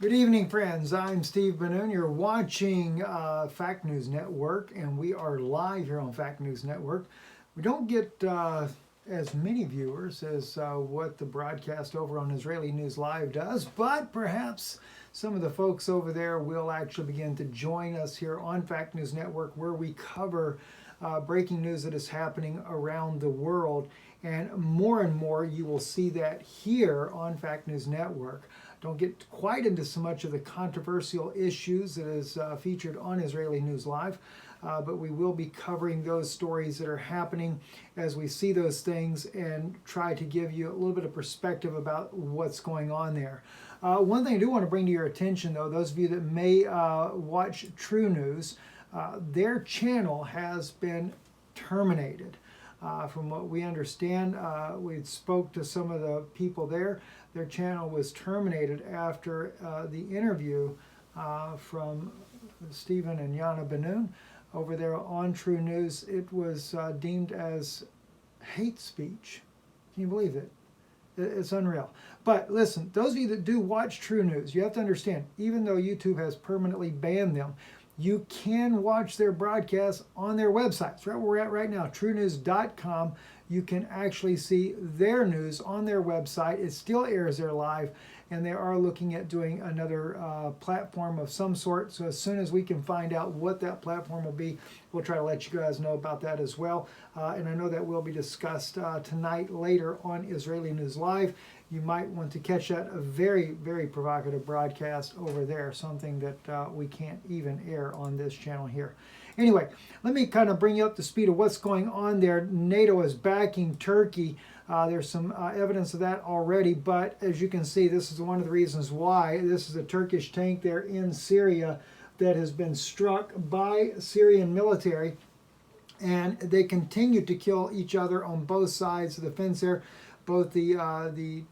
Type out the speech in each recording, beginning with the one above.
Good evening, friends. I'm Steve Benoon. You're watching Fact News Network, and we are live here on Fact News Network. We don't get as many viewers as what the broadcast over on Israeli News Live does, but perhaps some of the folks over there will actually begin to join us here on Fact News Network, where we cover breaking news that is happening around the world. And more you will see that here on Fact News Network. Don't get quite into so much of the controversial issues that is featured on Israeli News Live, but we will be covering those stories that are happening as we see those things and try to give you a little bit of perspective about what's going on there. One thing I do want to bring to your attention, though, those of you that may watch True News, their channel has been terminated. From what we understand, we spoke to some of the people there. Their channel was terminated after the interview from Stephen and Yana Benoon over there on True News. It was deemed as hate speech. Can you believe it? It's unreal. But listen, those of you that do watch True News, you have to understand, even though YouTube has permanently banned them, you can watch their broadcasts on their websites. Right where we're at right now, truenews.com. You can actually see their news on their website. It still airs there live, and they are looking at doing another platform of some sort. So as soon as we can find out what that platform will be, we'll try to let you guys know about that as well. And I know that will be discussed tonight later on Israeli News Live. You might want to catch that, a very provocative broadcast over there, something that we can't even air on this channel here. Anyway, let me kind of bring you up to speed of what's going on there. NATO is backing Turkey. There's some evidence of that already, but as you can see, this is one of the reasons why. This is a Turkish tank there in Syria that has been struck by Syrian military, and they continue to kill each other on both sides of the fence there. Both the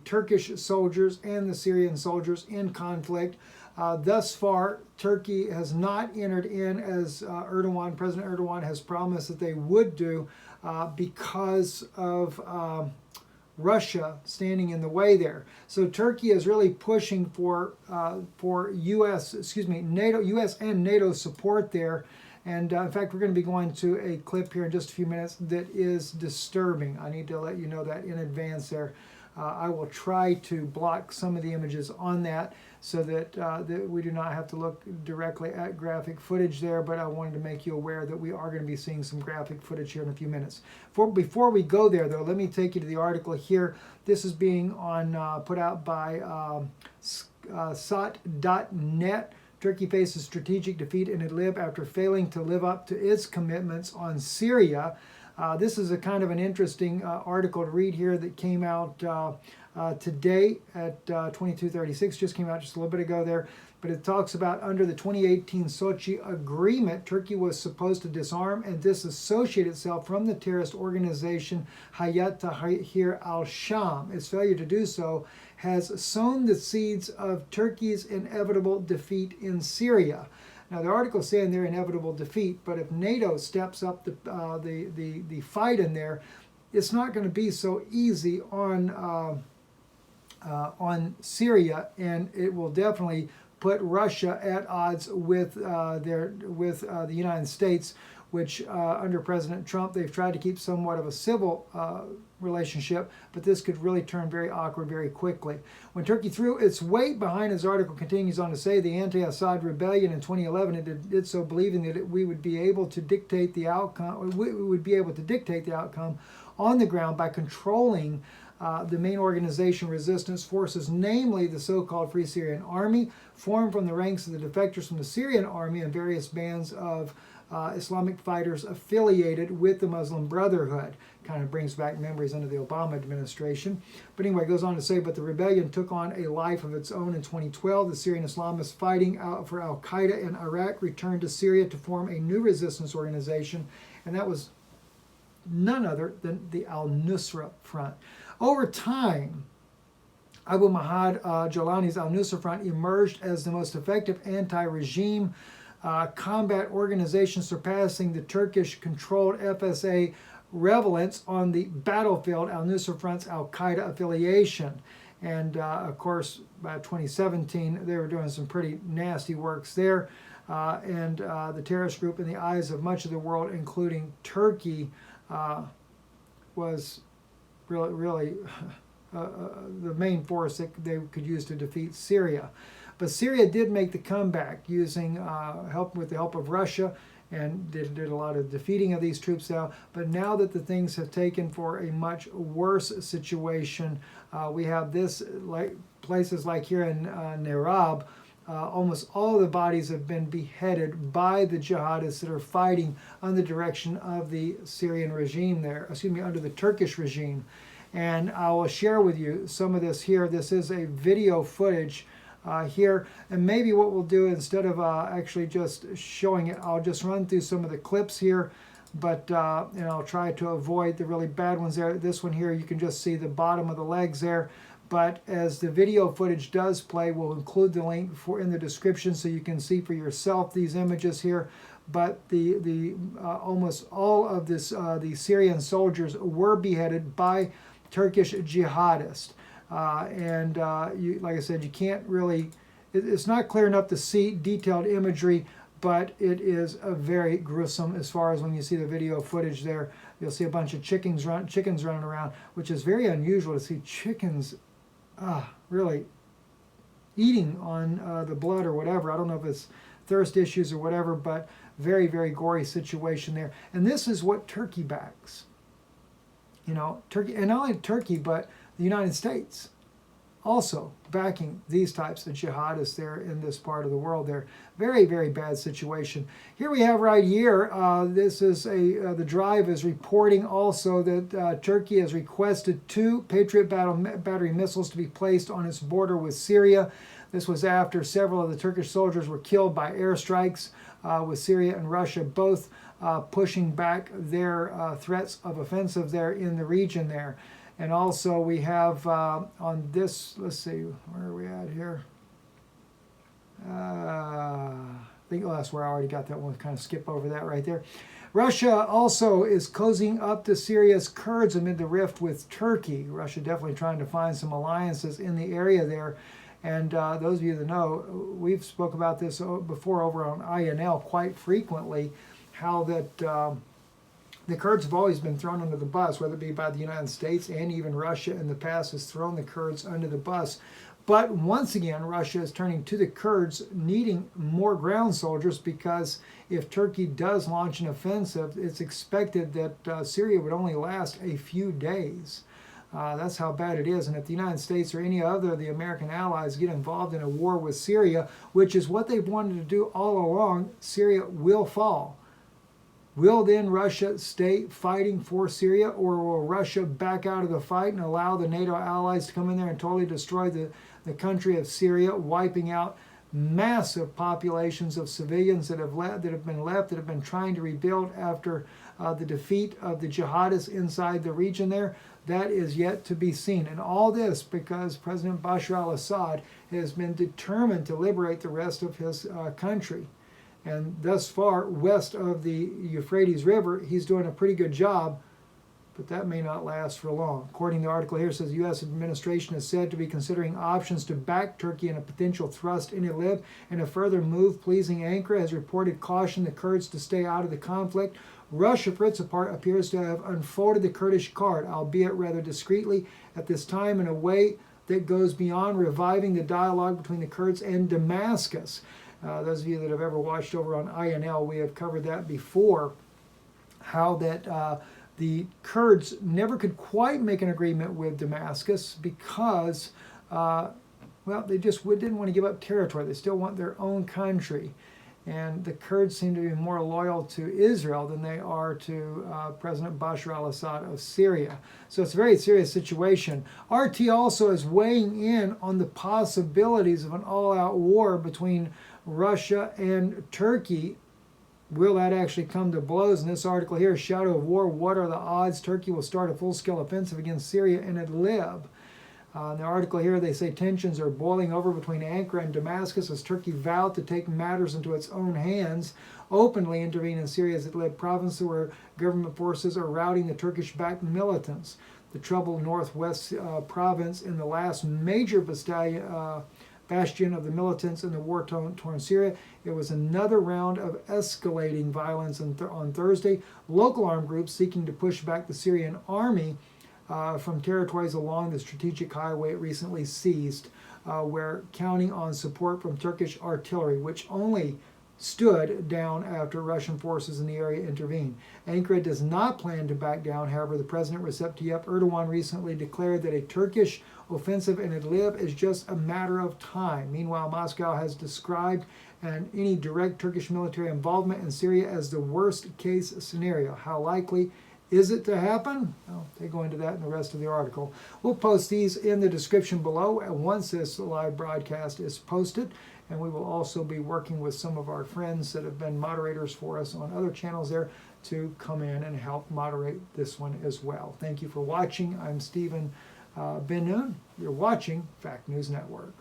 Turkish soldiers and the Syrian soldiers in conflict. Thus far, Turkey has not entered in, as President Erdogan has promised that they would do, because of Russia standing in the way there. So Turkey is really pushing for U.S. and NATO support there. And in fact, we're going to be going to a clip here in just a few minutes that is disturbing. I need to let you know that in advance there. I will try to block some of the images on that so that we do not have to look directly at graphic footage there, but I wanted to make you aware that we are going to be seeing some graphic footage here in a few minutes. Before we go there, though, let me take you to the article here. This is being put out by SOT.net. Turkey faces strategic defeat in Idlib after failing to live up to its commitments on Syria. This is a kind of an interesting article to read here that came out today at 22:36, just came out just a little bit ago there. But it talks about under the 2018 Sochi agreement, Turkey was supposed to disarm and disassociate itself from the terrorist organization Hayat Tahrir al-Sham. Its failure to do so has sown the seeds of Turkey's inevitable defeat in Syria. Now, the article is saying their inevitable defeat, but if NATO steps up the fight in there, it's not going to be so easy on Syria, and it will definitely put Russia at odds with the United States, which under President Trump, they've tried to keep somewhat of a civil relationship, but this could really turn very awkward very quickly. When Turkey threw its weight behind, as the article continues on to say, the anti-Assad rebellion in 2011, it did so believing that we would be able to dictate the outcome. We would be able to dictate the outcome on the ground by controlling the main organization resistance forces, namely the so-called Free Syrian Army, formed from the ranks of the defectors from the Syrian Army and various bands of Islamic fighters affiliated with the Muslim Brotherhood. Kind of brings back memories under the Obama administration. But anyway, it goes on to say, but the rebellion took on a life of its own in 2012. The Syrian Islamists fighting out for al-Qaeda in Iraq returned to Syria to form a new resistance organization, and that was none other than the al-Nusra Front. Over time, Abu Mahad Jalani's al-Nusra Front emerged as the most effective anti-regime combat organization, surpassing the Turkish-controlled FSA relevance on the battlefield, al-Nusra Front's al-Qaeda affiliation. And of course, by 2017, they were doing some pretty nasty works there. And the terrorist group, in the eyes of much of the world, including Turkey, was really the main force that they could use to defeat Syria. But Syria did make the comeback using with the help of Russia, and did a lot of defeating of these troops now. But now that the things have taken for a much worse situation, we have this, like places like here in Nerab, almost all of the bodies have been beheaded by the jihadists that are fighting on the direction of the Syrian regime there, under the Turkish regime. And I will share with you some of this here. This is a video footage here, and maybe what we'll do, instead of actually just showing it, I'll just run through some of the clips here, but and I'll try to avoid the really bad ones there. This one here, you can just see the bottom of the legs there. But as the video footage does play, we'll include the link in the description so you can see for yourself these images here. But almost all of the Syrian soldiers were beheaded by Turkish jihadists. Like I said, you can't really, it's not clear enough to see detailed imagery, but it is a very gruesome as far as when you see the video footage there. You'll see a bunch of chickens running around, which is very unusual to see chickens really eating on the blood or whatever. I don't know if it's thirst issues or whatever, but very, very gory situation there. And this is what Turkey backs. Turkey, and not only Turkey, but the United States also backing these types of jihadists there in this part of the world there. Very, very bad situation. Here we have right here, this is the Drive is reporting also that Turkey has requested 2 Patriot battery missiles to be placed on its border with Syria. This was after several of the Turkish soldiers were killed by airstrikes with Syria and Russia, both pushing back their threats of offensive there in the region there. And also we have on this, let's see, where are we at here? I think that's where I already got that one. Kind of skip over that right there. Russia also is cozying up to Syria's Kurds amid the rift with Turkey. Russia definitely trying to find some alliances in the area there. And those of you that know, we've spoke about this before over on INL quite frequently, how that the Kurds have always been thrown under the bus, whether it be by the United States and even Russia in the past has thrown the Kurds under the bus. But once again, Russia is turning to the Kurds, needing more ground soldiers, because if Turkey does launch an offensive, it's expected that Syria would only last a few days. That's how bad it is. And if the United States or any other of the American allies get involved in a war with Syria, which is what they've wanted to do all along, Syria will fall. Will then Russia stay fighting for Syria, or will Russia back out of the fight and allow the NATO allies to come in there and totally destroy the country of Syria, wiping out massive populations of civilians that have been trying to rebuild after the defeat of the jihadists inside the region there? That is yet to be seen. And all this because President Bashar al-Assad has been determined to liberate the rest of his country. And thus far, west of the Euphrates River, he's doing a pretty good job, but that may not last for long. According to the article here, it says the U.S. administration is said to be considering options to back Turkey in a potential thrust in Idlib. In a further move, pleasing Ankara has reported caution the Kurds to stay out of the conflict. Russia, for its part, appears to have unfolded the Kurdish card, albeit rather discreetly, at this time in a way that goes beyond reviving the dialogue between the Kurds and Damascus. Those of you that have ever watched over on INL, we have covered that before, how that the Kurds never could quite make an agreement with Damascus because, they just didn't want to give up territory. They still want their own country. And the Kurds seem to be more loyal to Israel than they are to President Bashar al-Assad of Syria. So it's a very serious situation. RT also is weighing in on the possibilities of an all-out war between Russia and Turkey. Will that actually come to blows? In this article here, Shadow of War, what are the odds Turkey will start a full-scale offensive against Syria and Idlib? In the article here, they say tensions are boiling over between Ankara and Damascus as Turkey vowed to take matters into its own hands, openly intervene in Syria's Idlib province where government forces are routing the Turkish-backed militants. the troubled northwest province in the last major bastion of the militants in the war-torn Syria. It was another round of escalating violence on Thursday. Local armed groups seeking to push back the Syrian army from territories along the strategic highway it recently seized, were counting on support from Turkish artillery, which only stood down after Russian forces in the area intervened. Ankara does not plan to back down. However, the President Recep Tayyip Erdogan recently declared that a Turkish offensive in Idlib is just a matter of time. Meanwhile, Moscow has described any direct Turkish military involvement in Syria as the worst case scenario. How likely is it to happen? Well, they go into that in the rest of the article. We'll post these in the description below once this live broadcast is posted. And we will also be working with some of our friends that have been moderators for us on other channels there to come in and help moderate this one as well. Thank you for watching. I'm Stephen Ben-Nun. You're watching Fact News Network.